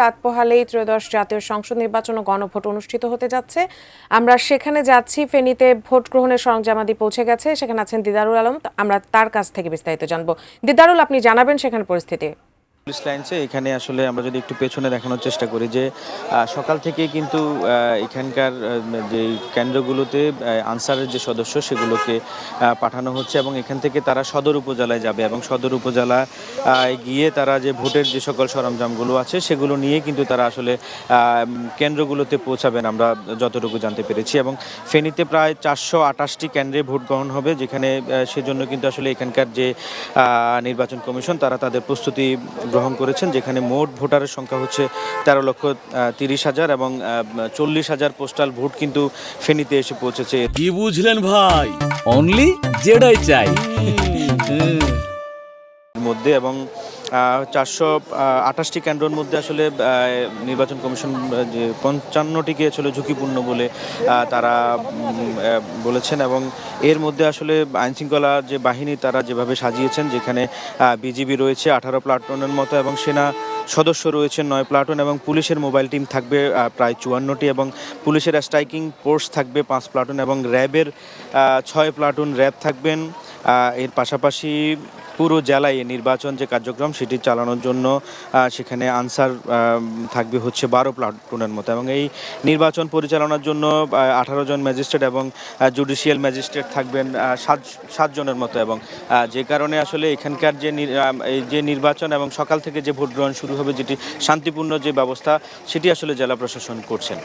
রাত পোহালেই ত্রয়োদশ জাতীয় সংসদ নির্বাচন ও গণভোট অনুষ্ঠিত হতে যাচ্ছে। আমরা সেখানে যাচ্ছি। ফেনীতে ভোট গ্রহণের সরঞ্জামাদি পৌঁছে গেছে। সেখানে আছেন দিদারুল আলম। আমরা তার কাছ থেকে বিস্তারিত জানবো। দিদারুল, আপনি জানাবেন সেখানে পরিস্থিতি। পুলিশ লাইনসে এখানে আসলে আমরা যদি একটু পেছনে দেখানোর চেষ্টা করি যে সকাল থেকেই কিন্তু এখানকার যে কেন্দ্রগুলোতে আনসারের যে সদস্য সেগুলোকে পাঠানো হচ্ছে এবং এখান থেকে তারা সদর উপজেলায় যাবে এবং সদর উপজেলা গিয়ে তারা যে ভোটের যে সকল সরঞ্জামগুলো আছে সেগুলো নিয়ে কিন্তু তারা আসলে কেন্দ্রগুলোতে পৌঁছাবেন আমরা যতটুকু জানতে পেরেছি। এবং ফেনীতে প্রায় 428টি কেন্দ্রে ভোট গ্রহণ হবে, যেখানে সেজন্য কিন্তু আসলে এখানকার যে নির্বাচন কমিশন তারা তাদের প্রস্তুতি গ্রহণ করেছেন, যেখানে মোট ভোটারের সংখ্যা হচ্ছে 13,30,000 এবং 40,000 পোস্টাল ভোট কিন্তু ফেনীতে এসে পৌঁছেছে। কি বুঝলেন ভাই? অনলি যেটাই চাই মধ্যে এবং 428টি কেন্দ্রের মধ্যে আসলে নির্বাচন কমিশন যে 55টিকে আসলে ঝুঁকিপূর্ণ বলে তারা বলেছেন এবং এর মধ্যে আসলে আইনশৃঙ্খলা যে বাহিনী তারা যেভাবে সাজিয়েছেন, যেখানে বিজিবি রয়েছে 18 প্লাটুনের মতো এবং সেনা সদস্য রয়েছেন 9 প্লাটুন এবং পুলিশের মোবাইল টিম থাকবে প্রায় 54টি এবং পুলিশের স্ট্রাইকিং ফোর্স থাকবে 5 প্লাটুন এবং র্যাবের 6 প্লাটুন র্যাব থাকবেন। এর পাশাপাশি পুরো জেলায় নির্বাচন যে কার্যক্রম সেটি চালানোর জন্য সেখানে আনসার থাকবে হচ্ছে 12 প্লাটুনের মতো এবং এই নির্বাচন পরিচালনার জন্য 18 জন ম্যাজিস্ট্রেট এবং জুডিশিয়াল ম্যাজিস্ট্রেট থাকবেন 7 জনের মতো এবং যে কারণে আসলে এখানকার যে নির্বাচন এবং সকাল থেকে যে ভোট গ্রহণ শুরু হবে, যেটি শান্তিপূর্ণ যে ব্যবস্থা সেটি আসলে জেলা প্রশাসন করছেন।